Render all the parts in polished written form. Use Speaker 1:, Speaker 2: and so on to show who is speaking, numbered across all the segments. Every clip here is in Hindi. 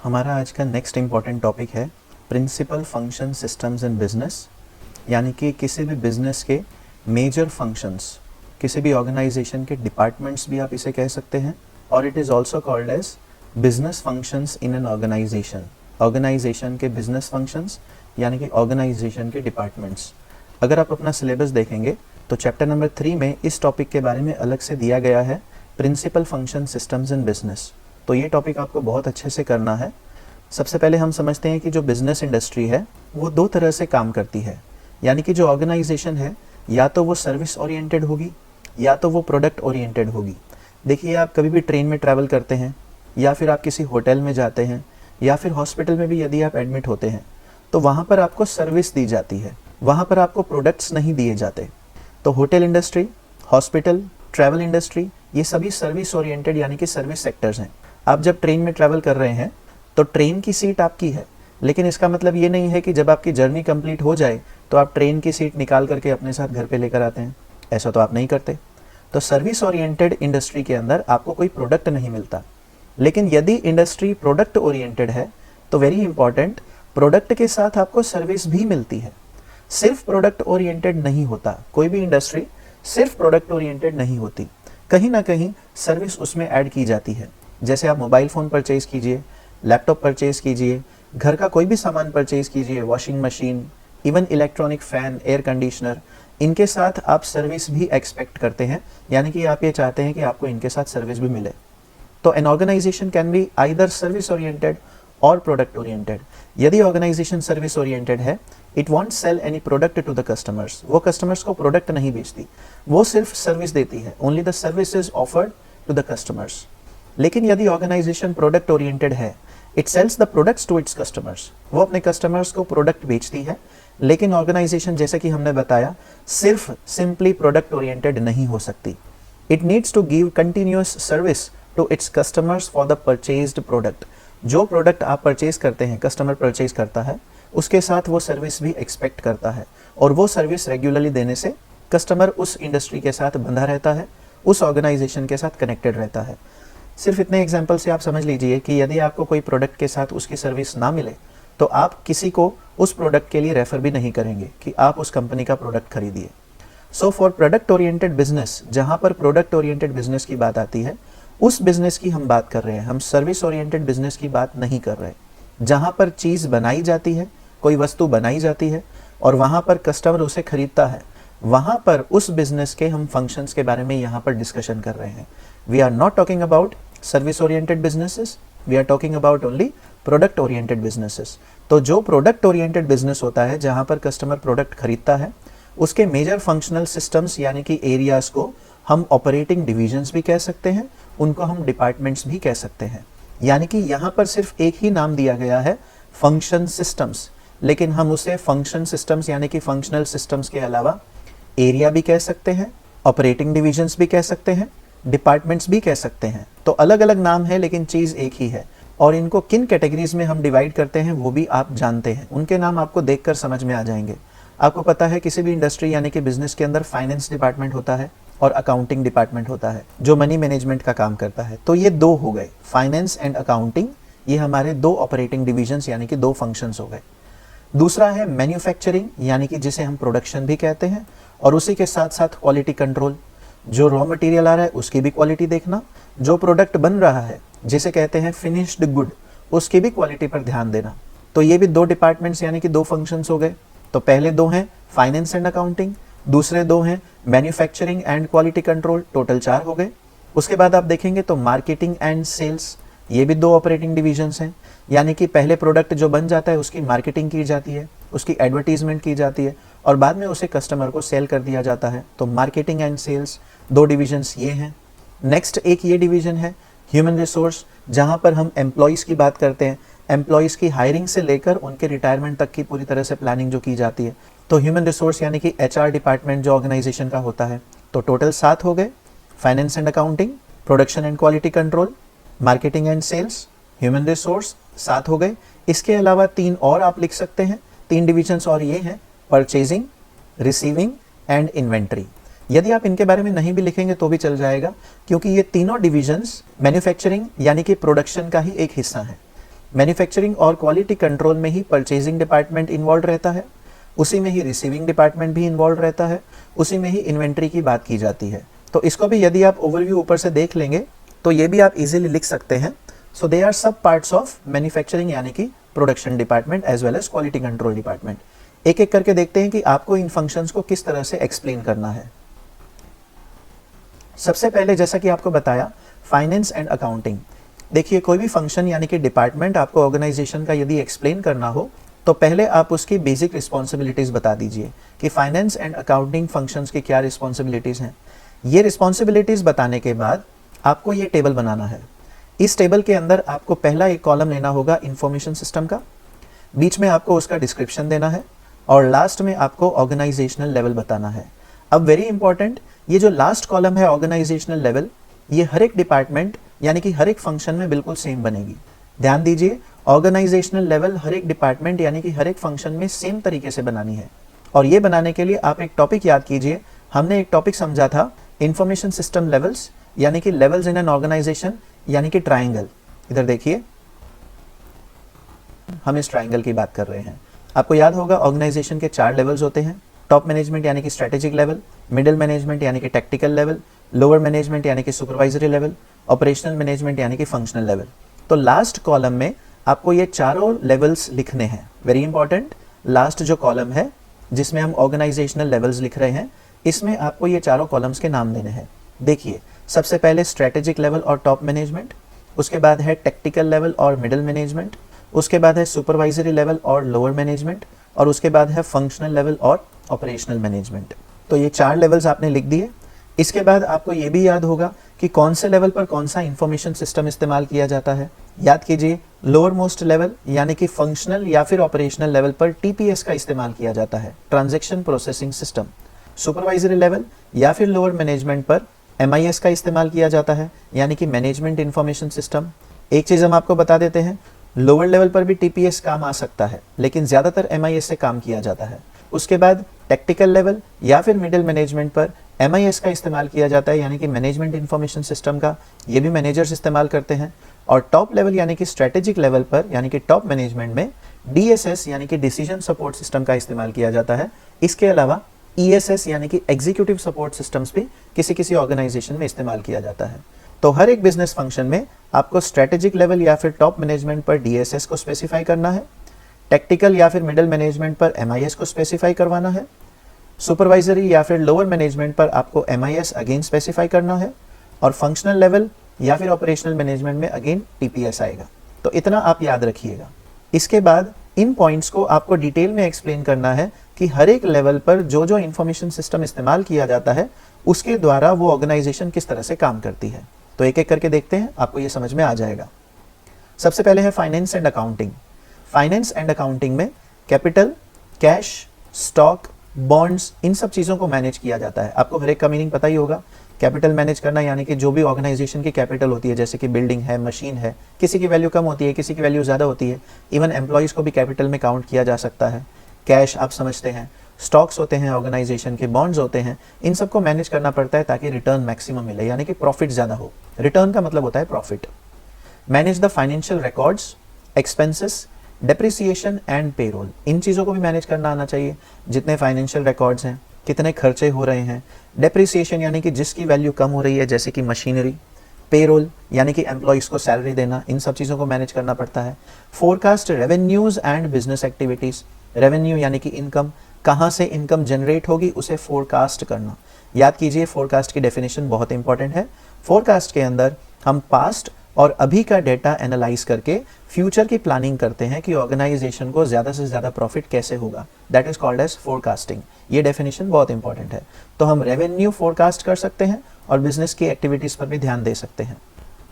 Speaker 1: हमारा आज का नेक्स्ट इम्पॉर्टेंट टॉपिक है principal function systems in business, यानी कि किसी भी बिजनेस के मेजर फंक्शंस, किसी भी ऑर्गेनाइजेशन के डिपार्टमेंट्स भी आप इसे कह सकते हैं, और it is also called as business functions in an organisation. Organisation के बिजनेस फंक्शंस यानी कि ऑर्गेनाइजेशन के डिपार्टमेंट्स। अगर आप अपना सिलेबस देखेंगे तो चैप्टर नंबर 3 में इस टॉपिक के बारे में अलग से दिया गया है, principal function systems in business. तो ये टॉपिक आपको बहुत अच्छे से करना है। सबसे पहले हम समझते हैं कि जो बिजनेस इंडस्ट्री है वो दो तरह से काम करती है, यानी कि जो ऑर्गेनाइजेशन है या तो वो सर्विस ओरिएंटेड होगी या तो वो प्रोडक्ट ओरिएंटेड होगी। देखिए, आप कभी भी ट्रेन में ट्रैवल करते हैं या फिर आप किसी होटल में जाते हैं या फिर हॉस्पिटल में भी यदि आप एडमिट होते हैं तो वहाँ पर आपको सर्विस दी जाती है, वहाँ पर आपको प्रोडक्ट्स नहीं दिए जाते। तो hotel industry, hospital, travel industry, ये सभी सर्विस ओरिएंटेड यानी कि सर्विस सेक्टर्स हैं। आप जब ट्रेन में ट्रैवल कर रहे हैं तो ट्रेन की सीट आपकी है, लेकिन इसका मतलब ये नहीं है कि जब आपकी जर्नी कंप्लीट हो जाए तो आप ट्रेन की सीट निकाल करके अपने साथ घर पे लेकर आते हैं। ऐसा तो आप नहीं करते। तो सर्विस ओरिएंटेड इंडस्ट्री के अंदर आपको कोई प्रोडक्ट नहीं मिलता। लेकिन यदि इंडस्ट्री प्रोडक्ट ओरिएंटेड है तो वेरी इंपॉर्टेंट, प्रोडक्ट के साथ आपको सर्विस भी मिलती है। सिर्फ प्रोडक्ट ओरिएंटेड नहीं होता, कोई भी इंडस्ट्री सिर्फ प्रोडक्ट ओरिएंटेड नहीं होती, कहीं ना कहीं सर्विस उसमें ऐड की जाती है। जैसे आप मोबाइल फ़ोन परचेज़ कीजिए, लैपटॉप परचेज़ कीजिए, घर का कोई भी सामान परचेज़ कीजिए, washing machine, even electronic fan, air conditioner, इनके साथ आप सर्विस भी एक्सपेक्ट करते हैं, यानी कि आप ये चाहते हैं कि आपको इनके साथ सर्विस भी मिले। तो an organisation can be either service oriented और प्रोडक्ट ओरिएंटेड। यदि ऑर्गेनाइजेशन सर्विस ओरिएंटेड है, it won't sell any product to the customers. वो कस्टमर्स को प्रोडक्ट नहीं बेचती, वो सिर्फ सर्विस देती है। Only the service is offered to the customers. लेकिन यदि ऑर्गेनाइजेशन प्रोडक्ट ओरिएंटेड है, it sells the products to its customers. वो अपने कस्टमर्स को प्रोडक्ट बेचती है। लेकिन ऑर्गेनाइजेशन, जैसे कि हमने बताया, सिर्फ सिंपली प्रोडक्ट ओरिएंटेड नहीं हो सकती। It needs to give continuous service to its customers for the purchased product. जो प्रोडक्ट आप परचेज करते हैं, कस्टमर परचेज करता है, उसके साथ वो सर्विस भी एक्सपेक्ट करता है, और वो सर्विस रेगुलरली देने से कस्टमर उस इंडस्ट्री के साथ बंधा रहता है, उस ऑर्गेनाइजेशन के साथ कनेक्टेड रहता है। सिर्फ इतने एग्जाम्पल से आप समझ लीजिए कि यदि आपको कोई प्रोडक्ट के साथ उसकी सर्विस ना मिले तो आप किसी को उस प्रोडक्ट के लिए रेफर भी नहीं करेंगे कि आप उस कंपनी का प्रोडक्ट खरीदिए। So for product oriented business, जहाँ पर प्रोडक्ट ओरिएंटेड बिजनेस की बात आती है, उस बिजनेस की हम बात कर रहे हैं, हम सर्विस ओरिएंटेड बिजनेस की बात नहीं कर रहे। जहाँ पर चीज़ बनाई जाती है, कोई वस्तु बनाई जाती है और वहाँ पर कस्टमर उसे खरीदता है, वहाँ पर उस बिजनेस के हम फंक्शंस के बारे में यहाँ पर डिस्कशन कर रहे हैं। We are not talking about service oriented businesses, we are talking about only product oriented businesses. तो जो प्रोडक्ट ओरिएंटेड बिजनेस होता है, जहाँ पर कस्टमर प्रोडक्ट खरीदता है, उसके मेजर फंक्शनल सिस्टम्स यानी कि एरियाज को हम ऑपरेटिंग डिविजन्स भी कह सकते हैं, उनको हम डिपार्टमेंट्स भी कह सकते हैं। यानी कि यहाँ पर सिर्फ एक ही नाम दिया गया है, फंक्शन सिस्टम्स, लेकिन हम उसे फंक्शन सिस्टम्स यानी कि फंक्शनल सिस्टम्स के अलावा एरिया भी कह सकते हैं, ऑपरेटिंग डिविजन्स भी कह सकते हैं, डिपार्टमेंट्स भी कह सकते हैं। तो अलग अलग नाम है लेकिन चीज़ एक ही है। और इनको किन कैटेगरीज में हम डिवाइड करते हैं वो भी आप जानते हैं, उनके नाम आपको देखकर समझ में आ जाएंगे। आपको पता है किसी भी इंडस्ट्री यानी कि बिजनेस के अंदर फाइनेंस डिपार्टमेंट होता है और अकाउंटिंग डिपार्टमेंट होता है जो मनी मैनेजमेंट का काम करता है। तो ये दो हो गए, फाइनेंस एंड अकाउंटिंग, ये हमारे दो ऑपरेटिंग डिविजन्स यानी कि दो फंक्शंस हो गए। दूसरा है मैन्युफैक्चरिंग, यानी कि जिसे हम प्रोडक्शन भी कहते हैं, और उसी के साथ साथ क्वालिटी कंट्रोल। जो रॉ मटेरियल आ रहा है उसकी भी क्वालिटी देखना, जो प्रोडक्ट बन रहा है जिसे कहते हैं फिनिश्ड गुड, उसकी भी क्वालिटी पर ध्यान देना। तो ये भी दो डिपार्टमेंट्स यानी कि दो फंक्शंस हो गए। तो पहले दो हैं फाइनेंस एंड अकाउंटिंग, दूसरे दो हैं manufacturing and quality control, total 4 हो गए। उसके बाद आप देखेंगे तो मार्केटिंग एंड सेल्स, ये भी दो ऑपरेटिंग डिविजन्स हैं। यानी कि पहले प्रोडक्ट जो बन जाता है उसकी मार्केटिंग की जाती है, उसकी एडवर्टीजमेंट की जाती है और बाद में उसे कस्टमर को सेल कर दिया जाता है। तो मार्केटिंग एंड सेल्स, दो डिविजन्स ये हैं। नेक्स्ट एक ये डिवीजन है ह्यूमन रिसोर्स, जहाँ पर हम एम्प्लॉयज़ की बात करते हैं। एम्प्लॉयज़ की हायरिंग से लेकर उनके रिटायरमेंट तक की पूरी तरह से प्लानिंग जो की जाती है। तो ह्यूमन रिसोर्स यानी कि HR डिपार्टमेंट जो ऑर्गेनाइजेशन का होता है। तो टोटल 7 हो गए, finance and accounting, production and quality control, marketing and sales, human resource, 7 हो गए। इसके अलावा 3 और आप लिख सकते हैं, 3 डिविजन्स और ये हैं, परचेजिंग, रिसीविंग एंड इन्वेंट्री। यदि आप इनके बारे में नहीं भी लिखेंगे तो भी चल जाएगा, क्योंकि ये तीनों डिविजन्स मैन्युफैक्चरिंग यानी कि प्रोडक्शन का ही एक हिस्सा है। मैन्युफैक्चरिंग और क्वालिटी कंट्रोल में ही परचेजिंग डिपार्टमेंट इन्वॉल्व रहता है, उसी में ही रिसीविंग डिपार्टमेंट भी इन्वॉल्व रहता है, उसी में ही इन्वेंट्री की बात की जाती है। तो इसको भी यदि आप ओवरव्यू ऊपर से देख लेंगे तो ये भी आप इजीली लिख सकते हैं। So they are sub parts of manufacturing यानी कि production department as well as quality control department. एक एक करके देखते हैं कि आपको इन फंक्शंस को किस तरह से एक्सप्लेन करना है। सबसे पहले जैसा कि आपको बताया फाइनेंस एंड अकाउंटिंग। देखिए कोई भी फंक्शन यानी कि डिपार्टमेंट आपको ऑर्गेनाइजेशन का यदि एक्सप्लेन करना हो तो पहले आप उसकी बेसिक रिस्पॉन्सिबिलिटीज बता दीजिए कि फाइनेंस एंड अकाउंटिंग फंक्शंस की क्या रिस्पॉन्सिबिलिटीज हैं। ये रिस्पॉन्सिबिलिटीज बताने के बाद आपको ये टेबल बनाना है। इस टेबल के अंदर आपको पहला एक कॉलम लेना होगा इंफॉर्मेशन सिस्टम का, बीच में आपको उसका डिस्क्रिप्शन देना है और लास्ट में आपको ऑर्गेनाइजेशनल लेवल बताना है। अब वेरी इंपॉर्टेंट, ये जो लास्ट कॉलम है ऑर्गेनाइजेशनल लेवल, ये हर एक डिपार्टमेंट यानी कि हर एक फंक्शन में बिल्कुल सेम बनेगी। ध्यान दीजिए, ऑर्गेनाइजेशनल लेवल हर एक डिपार्टमेंट यानी कि हर एक फंक्शन में सेम तरीके से बनानी है। और ये बनाने के लिए आप एक टॉपिक याद कीजिए। हमने एक टॉपिक समझा था इंफॉर्मेशन सिस्टम लेवल्स यानी कि लेवल्स इन एन ऑर्गेनाइजेशन यानी कि ट्राइंगल। इधर देखिए, हम इस ट्राइंगल की बात कर रहे हैं। आपको याद होगा ऑर्गेनाइजेशन के 4 लेवल्स होते हैं। टॉप मैनेजमेंट यानी कि स्ट्रेटेजिक लेवल, मिडिल मैनेजमेंट यानी कि टेक्टिकल लेवल, लोअर मैनेजमेंट यानी कि सुपरवाइजरी लेवल, ऑपरेशनल मैनेजमेंट यानी कि फंक्शनल लेवल। तो लास्ट कॉलम में आपको ये चारों लेवल्स लिखने हैं। वेरी इंपॉर्टेंट, लास्ट जो कॉलम है जिसमें हम ऑर्गेनाइजेशनल लेवल्स लिख रहे हैं, इसमें आपको ये चारों कॉलम्स के नाम देने हैं। देखिए, सबसे पहले स्ट्रेटेजिक लेवल और टॉप मैनेजमेंट, उसके बाद है टेक्टिकल लेवल और मिडिल मैनेजमेंट, उसके बाद है सुपरवाइजरी लेवल और लोअर मैनेजमेंट, और उसके बाद है फंक्शनल लेवल और ऑपरेशनल मैनेजमेंट। तो ये 4 लेवल्स आपने लिख दिए। इसके बाद आपको ये भी याद होगा कि कौन से लेवल पर कौन सा इंफॉर्मेशन सिस्टम इस्तेमाल किया जाता है। याद कीजिए, लोअर मोस्ट लेवल यानी कि फंक्शनल या फिर ऑपरेशनल लेवल पर टीपीएस का इस्तेमाल किया जाता है, transaction processing system. Supervisory level या फिर लोअर मैनेजमेंट पर एमआईएस का इस्तेमाल किया जाता है यानी कि मैनेजमेंट इंफॉर्मेशन सिस्टम। एक चीज हम आपको बता देते हैं, लोअर लेवल पर भी टीपीएस काम आ सकता है लेकिन ज्यादातर एमआईएस से काम किया जाता है। उसके बाद टेक्टिकल लेवल या फिर मिडिल मैनेजमेंट पर एमआईएस का इस्तेमाल किया जाता है यानी कि मैनेजमेंट इंफॉर्मेशन सिस्टम का, ये भी मैनेजर्स इस्तेमाल करते हैं। और टॉप लेवल यानी कि स्ट्रेटेजिक लेवल पर यानी कि टॉप मैनेजमेंट में डीएसएस यानी कि डिसीजन सपोर्ट सिस्टम का इस्तेमाल किया जाता है। इसके अलावा ईएसएस यानी कि एग्जीक्यूटिव सपोर्ट सिस्टम्स भी किसी किसी ऑर्गेनाइजेशन में इस्तेमाल किया जाता है। तो हर एक बिजनेस फंक्शन में आपको स्ट्रेटेजिक लेवल या फिर टॉप मैनेजमेंट पर डीएसएस को स्पेसिफाई करना है, टेक्टिकल या फिर मिडिल मैनेजमेंट पर एमआईएस को स्पेसिफाई करवाना है, सुपरवाइजरी या फिर लोअर मैनेजमेंट पर आपको एमआईएस अगेन स्पेसिफाई करना है, और फंक्शनल लेवल या फिर ऑपरेशनल मैनेजमेंट में अगेन टीपीएस आएगा। तो इतना आप याद रखिएगा। इसके बाद इन पॉइंट्स को आपको डिटेल में एक्सप्लेन करना है कि हर एक लेवल पर जो जो इंफॉर्मेशन सिस्टम इस्तेमाल किया जाता है उसके द्वारा वो ऑर्गेनाइजेशन किस तरह से काम करती है। तो एक एक करके देखते हैं, आपको ये समझ में आ जाएगा। सबसे पहले है finance and accounting. Finance and accounting में कैपिटल, कैश, स्टॉक, बॉन्ड्स, इन सब चीज़ों को मैनेज किया जाता है। आपको हर एक का मीनिंग पता ही होगा। कैपिटल मैनेज करना यानी कि जो भी ऑर्गेनाइजेशन की कैपिटल होती है, जैसे कि बिल्डिंग है, मशीन है, किसी की वैल्यू कम होती है, किसी की वैल्यू ज़्यादा होती है। इवन एम्प्लॉयज़ को भी कैपिटल में काउंट किया जा सकता है। कैश आप समझते हैं, स्टॉक्स होते हैं ऑर्गेनाइजेशन के, बॉन्ड्स होते हैं, इन सबको मैनेज करना पड़ता है ताकि रिटर्न मैक्सिमम मिले यानी कि प्रॉफिट ज़्यादा हो। रिटर्न का मतलब होता है profit. Manage the financial records, expenses, depreciation and payroll, इन चीज़ों को भी मैनेज करना आना चाहिए। जितने फाइनेंशियल रिकॉर्ड्स हैं, कितने खर्चे हो रहे हैं, डेप्रिसिएशन यानी कि जिसकी वैल्यू कम हो रही है जैसे कि मशीनरी, पेरोल यानी कि एम्प्लॉयज़ को सैलरी देना, इन सब चीज़ों को मैनेज करना पड़ता है। Forecast revenues and business activities, revenue यानी कि इनकम, कहाँ से इनकम जनरेट होगी उसे फोरकास्ट करना। याद कीजिए, फोरकास्ट की डेफिनेशन बहुत इंपॉर्टेंट है। फोरकास्ट के अंदर हम पास्ट और अभी का डेटा एनालाइज करके फ्यूचर की प्लानिंग करते हैं कि ऑर्गेनाइजेशन को ज़्यादा से ज़्यादा प्रॉफिट कैसे होगा। That is called as forecasting. ये डेफिनेशन बहुत इंपॉर्टेंट है। तो हम रेवेन्यू फोरकास्ट कर सकते हैं और बिजनेस की एक्टिविटीज़ पर भी ध्यान दे सकते हैं।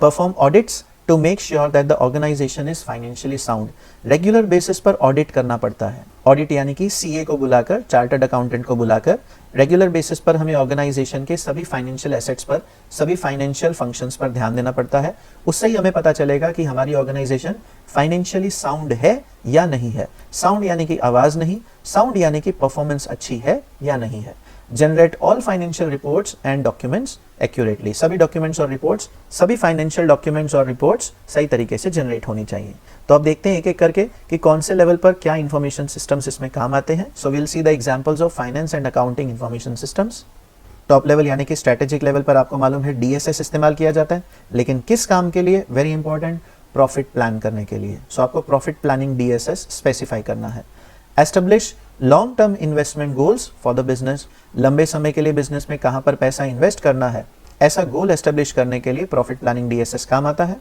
Speaker 1: Perform audits to make sure that the organisation is financially sound. Regular basis पर ऑडिट करना पड़ता है। ऑडिट यानी कि सीए को बुलाकर, चार्टर्ड अकाउंटेंट को बुलाकर रेगुलर बेसिस पर हमें ऑर्गेनाइजेशन के सभी फाइनेंशियल एसेट्स पर, सभी फाइनेंशियल फंक्शंस पर ध्यान देना पड़ता है। उससे ही हमें पता चलेगा कि हमारी ऑर्गेनाइजेशन फाइनेंशियली साउंड है या नहीं है। साउंड यानी कि आवाज नहीं, साउंड यानी कि परफॉर्मेंस अच्छी है या नहीं है। Generate all financial reports and documents accurately. सभी डॉक्यूमेंट्स और रिपोर्ट्स, सभी फाइनेंशियल डॉक्यूमेंट्स और रिपोर्ट्स सही तरीके से जनरेट होनी चाहिए। तो अब देखते हैं एक एक करके कि कौन से लेवल पर क्या इंफॉर्मेशन सिस्टम्स इसमें काम आते हैं। So will see the examples of finance and accounting information systems. Top level यानी कि स्ट्रेटेजिक लेवल पर आपको मालूम है DSS इस्तेमाल किया जाता है, लेकिन किस काम के लिए? वेरी इंपॉर्टेंट, प्रॉफिट प्लान करने के लिए। सो आपको प्रॉफिट प्लानिंग DSS स्पेसिफाई करना है। Establish long term investment goals for the business, लंबे समय के लिए बिजनेस में कहां पर पैसा इन्वेस्ट करना है, ऐसा गोल एस्टेब्लिश करने के लिए प्रॉफिट प्लानिंग DSS काम आता है।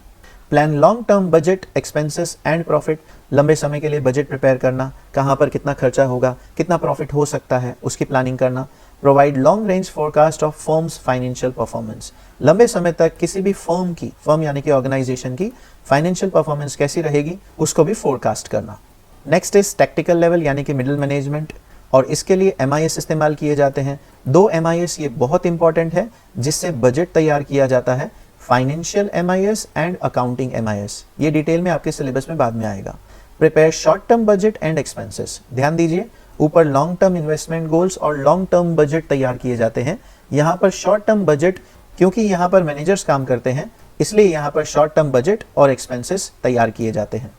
Speaker 1: Plan long term budget expenses and profit, लंबे समय के लिए बजट प्रिपेयर करना, कहां पर कितना खर्चा होगा, कितना प्रॉफिट हो सकता है, उसकी प्लानिंग करना। Provide long range forecast of firms financial performance, लंबे समय तक किसी भी फर्म यानी कि ऑर्गेनाइजेशन की फाइनेंशियल परफॉर्मेंस कैसी रहेगी उसको भी फोरकास्ट करना। नेक्स्ट इज टैक्टिकल लेवल यानी कि मिडिल मैनेजमेंट, और इसके लिए MIS इस्तेमाल किए जाते हैं। 2 MIS ये बहुत इंपॉर्टेंट है जिससे बजट तैयार किया जाता है, financial MIS and accounting MIS। ये डिटेल में आपके सिलेबस में बाद में आएगा। Prepare short term budget and expenses, ध्यान दीजिए ऊपर लॉन्ग टर्म इन्वेस्टमेंट गोल्स और लॉन्ग टर्म बजट तैयार किए जाते हैं। यहाँ पर शॉर्ट टर्म बजट, क्योंकि यहाँ पर मैनेजर्स काम करते हैं इसलिए यहाँ पर शॉर्ट टर्म बजट और एक्सपेंसेस तैयार किए जाते हैं।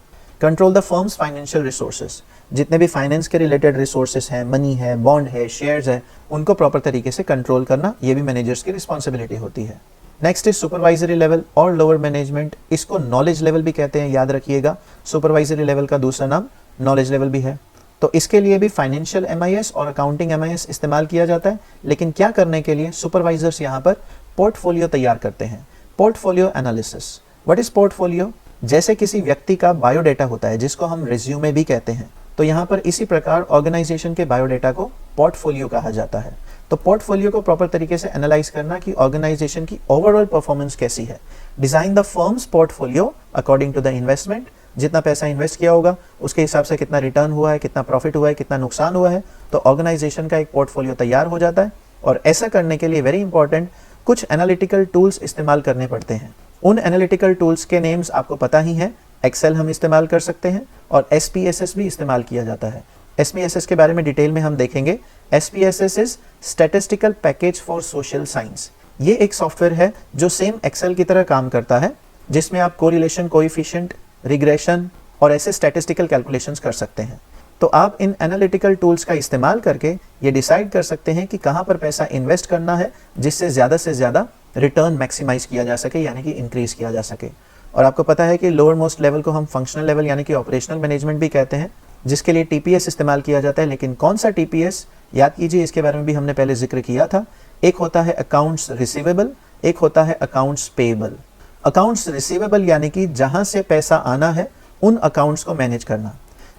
Speaker 1: Control the firms financial resources, जितने भी फाइनेंस के रिलेटेड रिसोर्सेज हैं, मनी है, बॉन्ड है, शेयर्स है, उनको प्रॉपर तरीके से कंट्रोल करना ये भी मैनेजर्स की रिस्पॉन्सिबिलिटी होती है। नेक्स्ट इज सुपरवाइजरी लेवल और लोअर मैनेजमेंट, इसको नॉलेज लेवल भी कहते हैं, याद रखिएगा। सुपरवाइजरी लेवल का दूसरा नाम नॉलेज लेवल भी है। तो इसके लिए भी फाइनेंशियल MIS और अकाउंटिंग MIS इस्तेमाल किया जाता है, लेकिन क्या करने के लिए? सुपरवाइजर्स यहाँ पर पोर्टफोलियो तैयार करते हैं। Portfolio analysis, what is portfolio? जैसे किसी व्यक्ति का बायोडेटा होता है जिसको हम रिज्यूमे भी कहते हैं, तो यहाँ पर इसी प्रकार ऑर्गेनाइजेशन के बायोडेटा को पोर्टफोलियो कहा जाता है। तो पोर्टफोलियो को प्रॉपर तरीके से एनालाइज करना कि ऑर्गेनाइजेशन की ओवरऑल परफॉर्मेंस कैसी है। Design the firm's portfolio according to the investment, जितना पैसा इन्वेस्ट किया होगा उसके हिसाब से कितना रिटर्न हुआ है, कितना प्रॉफिट हुआ है, कितना नुकसान हुआ है, तो ऑर्गेनाइजेशन का एक पोर्टफोलियो तैयार हो जाता है। और ऐसा करने के लिए वेरी इंपॉर्टेंट कुछ एनालिटिकल टूल्स इस्तेमाल करने पड़ते हैं। उन एनालिटिकल टूल्स के नेम्स आपको पता ही है। एक्सेल हम इस्तेमाल कर सकते हैं और SPSS भी इस्तेमाल किया जाता है। SPSS के बारे में डिटेल में हम देखेंगे। SPSS is statistical package for social science. ये एक सॉफ्टवेयर है जो सेम एक्सेल की तरह काम करता है, जिसमें आप कोरिलेशन, कोएफिशिएंट, रिग्रेशन और ऐसे स्टैटिस्टिकल कैलकुलेशंस कर सकते हैं। तो आप इन एनालिटिकल टूल्स का इस्तेमाल करके ये डिसाइड कर सकते हैं कि कहाँ पर पैसा इन्वेस्ट करना है जिससे ज़्यादा रिटर्न मैक्सिमाइज किया जा सके, यानी कि इंक्रीज किया जा सके। और आपको पता है कि लोअर मोस्ट लेवल को हम फंक्शनल लेवल यानी कि ऑपरेशनल मैनेजमेंट भी कहते हैं, जिसके लिए TPS इस्तेमाल किया जाता है। लेकिन कौन सा TPS, याद कीजिए, इसके बारे में भी हमने पहले जिक्र किया था। एक होता है अकाउंट्स रिसीवेबल, एक होता है अकाउंट्स पेएबल। अकाउंट्स रिसीवेबल यानी कि जहां से पैसा आना है उन अकाउंट्स को मैनेज करना।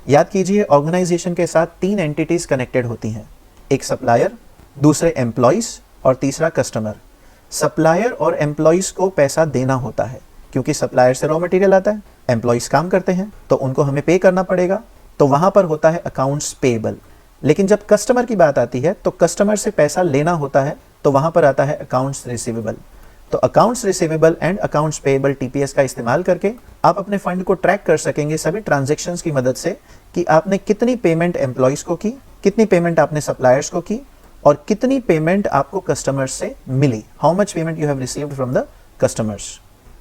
Speaker 1: याद कीजिए, ऑर्गेनाइजेशन के साथ 3 एंटिटीज कनेक्टेड होती हैं, एक सप्लायर, दूसरे एम्प्लॉइज और तीसरा कस्टमर। सप्लायर और एम्प्लॉइज को पैसा देना होता है, क्योंकि सप्लायर से रॉ मटेरियल आता है, एम्प्लॉइज काम करते हैं, तो उनको हमें पे करना पड़ेगा, तो वहां पर होता है अकाउंट्स पेएबल। लेकिन जब कस्टमर की बात आती है तो कस्टमर से पैसा लेना होता है, तो वहां पर आता है अकाउंट्स रिसीवेबल। तो accounts receivable and accounts payable TPS का इस्तेमाल करके आप अपने फंड को ट्रैक कर सकेंगे सभी ट्रांजैक्शंस की मदद से, कि आपने कितनी पेमेंट एम्प्लॉइज को की, कितनी पेमेंट आपने सप्लायर्स को की और कितनी पेमेंट आपको कस्टमर्स से मिली, how much payment you have received from the customers.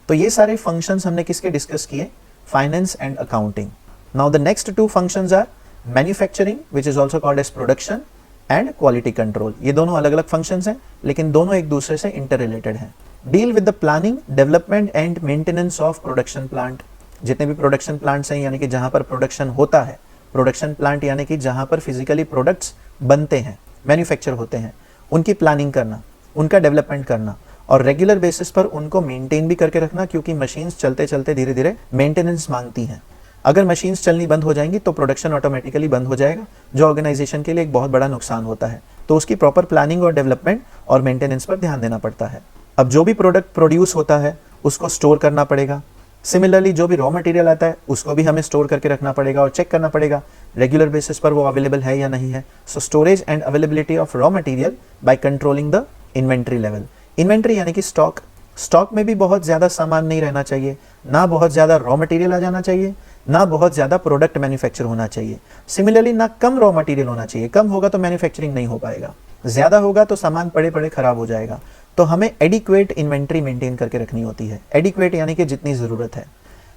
Speaker 1: तो ये सारे फंक्शंस हमने किसके डिस्कस किए? Finance and accounting. Now the next 2 functions are manufacturing, which is also called as production, and quality control. ये दोनों अलग अलग फंक्शंस हैं, लेकिन दोनों एक दूसरे से इंटर रिलेटेड हैं। Deal with the planning, development and maintenance of production plant. जितने भी प्रोडक्शन प्लांट्स हैं, यानी कि जहां पर प्रोडक्शन होता है, प्रोडक्शन प्लांट यानी कि जहां पर फिजिकली प्रोडक्ट्स बनते हैं, मैन्युफैक्चर होते हैं, उनकी प्लानिंग करना, उनका डेवलपमेंट करना और रेगुलर बेसिस पर उनको मेंटेन भी करके रखना, क्योंकि मशीन्स चलते चलते धीरे धीरे मेंटेनेंस मांगती हैं। अगर मशीन्स चलनी बंद हो जाएंगी तो प्रोडक्शन ऑटोमेटिकली बंद हो जाएगा, जो ऑर्गेनाइजेशन के लिए एक बहुत बड़ा नुकसान होता है। तो उसकी प्रॉपर प्लानिंग और डेवलपमेंट और मेंटेनेंस पर ध्यान देना पड़ता है। अब जो भी प्रोडक्ट प्रोड्यूस होता है उसको स्टोर करना पड़ेगा। सिमिलरली जो भी रॉ मटेरियल आता है उसको भी हमें स्टोर करके रखना पड़ेगा और चेक करना पड़ेगा रेगुलर बेसिस पर वो अवेलेबल है या नहीं है। So storage and availability of raw material by controlling the inventory level. Inventory यानी कि स्टॉक। स्टॉक में भी बहुत ज़्यादा सामान नहीं रहना चाहिए, ना बहुत ज़्यादा रॉ मटेरियल आ जाना चाहिए, ना बहुत ज़्यादा प्रोडक्ट मैन्युफैक्चर होना चाहिए। सिमिलरली ना कम रॉ मटेरियल होना चाहिए, कम होगा तो मैन्युफैक्चरिंग नहीं हो पाएगा, ज़्यादा होगा तो सामान पड़े पड़े खराब हो जाएगा। तो हमें एडिक्वेट इन्वेंट्री मेंटेन करके रखनी होती है। एडिक्वेट यानी कि जितनी ज़रूरत है।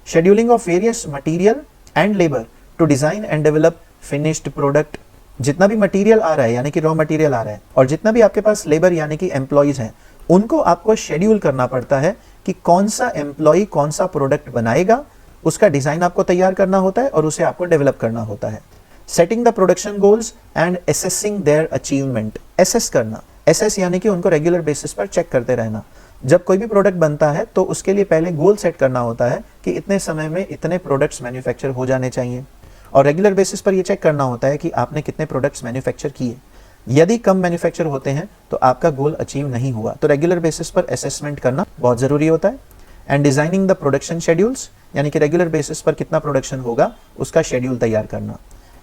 Speaker 1: Scheduling of various material and labour to design and develop finished product. जितना भी मटीरियल आ रहा है यानी कि रॉ मटीरियल आ रहा है, और जितना भी आपके पास लेबर यानी कि एम्प्लॉयज़ हैं, उनको आपको शेड्यूल करना पड़ता है कि कौन सा एम्प्लॉय कौन सा प्रोडक्ट बनाएगा, उसका डिज़ाइन आपको तैयार करना होता है और उसे आपको डेवलप करना होता है। Setting the production goals and assessing their achievement. Assess करना, एसेस यानी कि उनको रेगुलर बेसिस पर चेक करते रहना। जब कोई भी प्रोडक्ट बनता है तो उसके लिए पहले गोल सेट करना होता है कि इतने समय में इतने प्रोडक्ट्स मैन्युफैक्चर हो जाने चाहिए, और रेगुलर बेसिस पर ये चेक करना होता है कि आपने कितने प्रोडक्ट्स मैन्युफैक्चर किए। यदि कम मैन्युफैक्चर होते हैं तो आपका गोल अचीव नहीं हुआ। तो रेगुलर बेसिस पर असेसमेंट करना बहुत ज़रूरी होता है। And designing the production schedules, यानी कि रेगुलर बेसिस पर कितना प्रोडक्शन होगा उसका शेड्यूल तैयार करना।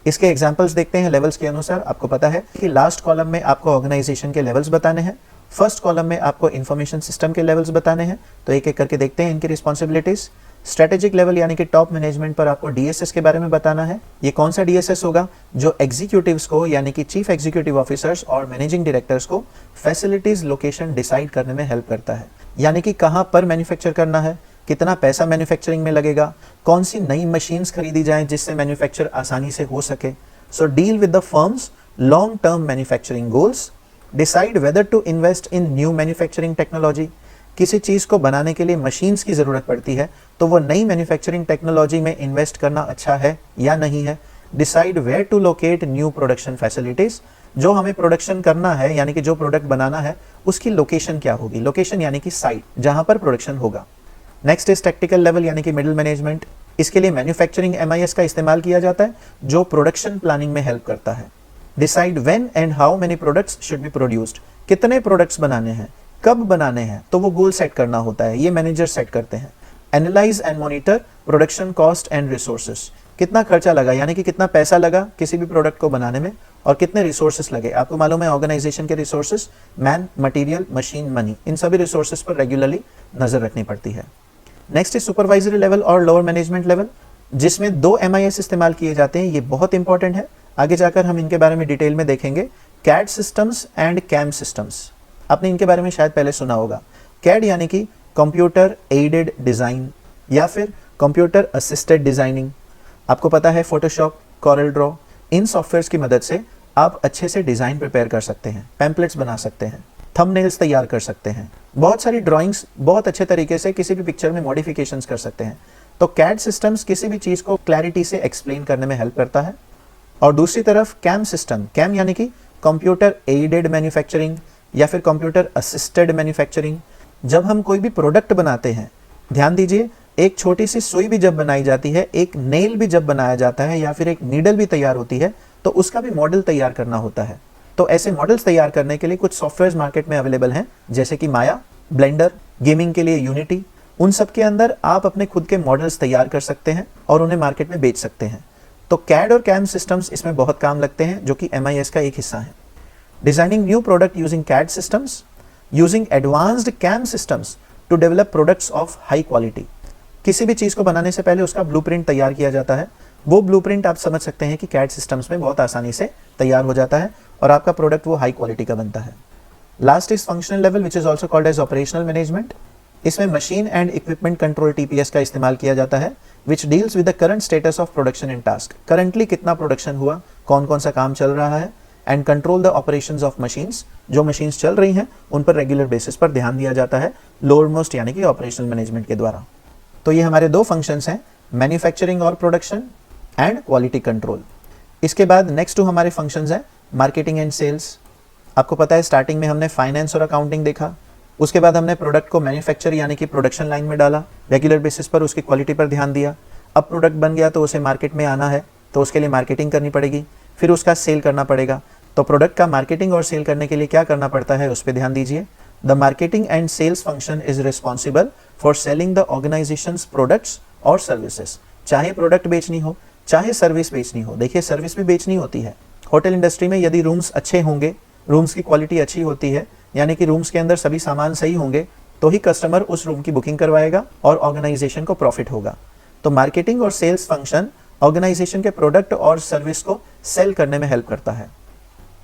Speaker 1: इसके एग्जाम्पल्स देखते हैं लेवल्स के अनुसार। आपको पता है कि लास्ट कॉलम में आपको ऑर्गेनाइजेशन के लेवल्स बताने हैं, फर्स्ट कॉलम में आपको इंफॉर्मेशन सिस्टम के लेवल्स बताने हैं। तो एक एक करके देखते हैं इनकी रिस्पॉन्सिबिलिटीज। स्ट्रेटेजिक लेवल यानी कि टॉप मैनेजमेंट पर आपको डीएसएस के बारे में बताना है। ये कौन सा डीएसएस होगा? जो एग्जीक्यूटिव्स को यानी कि चीफ एग्जीक्यूटिव ऑफिसर्स और मैनेजिंग डायरेक्टर्स को फैसिलिटीज लोकेशन डिसाइड करने में हेल्प करता है, यानी कि कहाँ पर मैन्युफैक्चर करना है, कितना पैसा मैन्युफैक्चरिंग में लगेगा, कौन सी नई मशीन्स खरीदी जाएं जिससे मैन्युफैक्चर आसानी से हो सके। So deal with the firms long term manufacturing goals, decide whether to invest in new manufacturing technology. किसी चीज़ को बनाने के लिए मशीन्स की ज़रूरत पड़ती है तो वो नई मैन्युफैक्चरिंग टेक्नोलॉजी में इन्वेस्ट करना अच्छा है या नहीं है। Decide where to locate new production facilities. जो हमें प्रोडक्शन करना है यानी कि जो प्रोडक्ट बनाना है उसकी लोकेशन क्या होगी। लोकेशन यानी कि साइट जहाँ पर प्रोडक्शन होगा। नेक्स्ट इज टेक्निकल लेवल यानी कि मिडिल मैनेजमेंट। इसके लिए मैन्युफैक्चरिंग MIS का इस्तेमाल किया जाता है जो प्रोडक्शन प्लानिंग में हेल्प करता है। Decide when and how many products should be produced. कितने प्रोडक्ट्स बनाने हैं, कब बनाने हैं, तो वो गोल सेट करना होता है, ये मैनेजर सेट करते हैं। Analyse and monitor production cost and resources. कितना खर्चा लगा यानी कि कितना पैसा लगा किसी भी प्रोडक्ट को बनाने में, और कितने रिसोर्सेस लगे। आपको मालूम है ऑर्गेनाइजेशन के resources man, material, machine, money, इन सभी रिसोर्सेस पर रेगुलरली नजर रखनी पड़ती है। नेक्स्ट इज सुपरवाइजरी लेवल और लोअर मैनेजमेंट लेवल, जिसमें 2 MIS इस्तेमाल किए जाते हैं। ये बहुत इंपॉर्टेंट है, आगे जाकर हम इनके बारे में डिटेल में देखेंगे। CAD systems and CAM systems, आपने इनके बारे में शायद पहले सुना होगा। CAD यानी कि कंप्यूटर एडेड डिज़ाइन या फिर कंप्यूटर असिस्टेड डिज़ाइनिंग। आपको पता है फोटोशॉप, कॉरल ड्रॉ, इन सॉफ्टवेयर्स की मदद से आप अच्छे से डिज़ाइन प्रिपेयर कर सकते हैं, पैम्पलेट्स बना सकते हैं, थंबनेल्स तैयार कर सकते हैं, बहुत सारी ड्राइंग्स बहुत अच्छे तरीके से किसी भी पिक्चर में मॉडिफिकेशंस कर सकते हैं। तो CAD सिस्टम्स किसी भी चीज़ को क्लैरिटी से एक्सप्लेन करने में हेल्प करता है। और दूसरी तरफ CAM सिस्टम, CAM यानी कि कंप्यूटर एडेड मैन्युफैक्चरिंग या फिर कंप्यूटर असिस्टेड मैन्युफैक्चरिंग। जब हम कोई भी प्रोडक्ट बनाते हैं, ध्यान दीजिए, एक छोटी सी सुई भी जब बनाई जाती है, एक नेल भी जब बनाया जाता है या फिर एक नीडल भी तैयार होती है, तो उसका भी मॉडल तैयार करना होता है। तो ऐसे मॉडल्स तैयार करने के लिए कुछ सॉफ्टवेयर मार्केट में अवेलेबल हैं, जैसे कि माया, ब्लेंडर, गेमिंग के लिए यूनिटी। उन सब के अंदर आप अपने खुद के मॉडल्स तैयार कर सकते हैं और उन्हें मार्केट में बेच सकते हैं। तो CAD और CAM सिस्टम्स इसमें बहुत काम लगते हैं, जो कि MIS का एक हिस्सा है। Designing new product using CAD systems, using advanced CAM systems to develop products of high quality. किसी भी चीज़ को बनाने से पहले उसका ब्लूप्रिंट तैयार किया जाता है। वो ब्लूप्रिंट आप समझ सकते हैं कि CAD सिस्टम्स में बहुत आसानी से तैयार हो जाता है और आपका प्रोडक्ट वो हाई क्वालिटी का बनता है। Last is functional level which is also called as operational management. इसमें machine and equipment control TPS का इस्तेमाल किया जाता है, which deals with the current status of production and task. Currently कितना प्रोडक्शन हुआ, कौन कौन सा काम चल रहा है, and control the operations of machines. जो मशीन्स चल रही हैं उन पर रेगुलर बेसिस पर ध्यान दिया जाता है लोअर मोस्ट यानी कि ऑपरेशनल मैनेजमेंट के द्वारा। तो ये हमारे 2 फंक्शंस हैं, मैन्युफैक्चरिंग और प्रोडक्शन एंड क्वालिटी कंट्रोल। इसके बाद नेक्स्ट 2 हमारे फंक्शंस हैं, मार्केटिंग एंड सेल्स। आपको पता है स्टार्टिंग में हमने फाइनेंस और अकाउंटिंग देखा, उसके बाद हमने प्रोडक्ट को मैन्युफैक्चर यानी कि प्रोडक्शन लाइन में डाला, रेगुलर बेसिस पर उसकी क्वालिटी पर ध्यान दिया। अब प्रोडक्ट बन गया तो उसे मार्केट में आना है, तो उसके लिए मार्केटिंग करनी पड़ेगी, फिर उसका सेल करना पड़ेगा। तो प्रोडक्ट का मार्केटिंग और सेल करने के लिए क्या करना पड़ता है उस पर ध्यान दीजिए। The marketing and sales function is responsible for selling the organisations products और सर्विसेज। चाहे प्रोडक्ट बेचनी हो, चाहे सर्विस बेचनी हो। देखिए सर्विस भी बेचनी होती है। होटल इंडस्ट्री में यदि रूम्स अच्छे होंगे, रूम्स की क्वालिटी अच्छी होती है, यानी कि रूम्स के अंदर सभी सामान सही होंगे, तो ही कस्टमर उस रूम की बुकिंग करवाएगा और ऑर्गेनाइजेशन को प्रॉफिट होगा। तो मार्केटिंग और सेल्स फंक्शन ऑर्गेनाइजेशन के प्रोडक्ट और सर्विस को सेल करने में हेल्प करता है।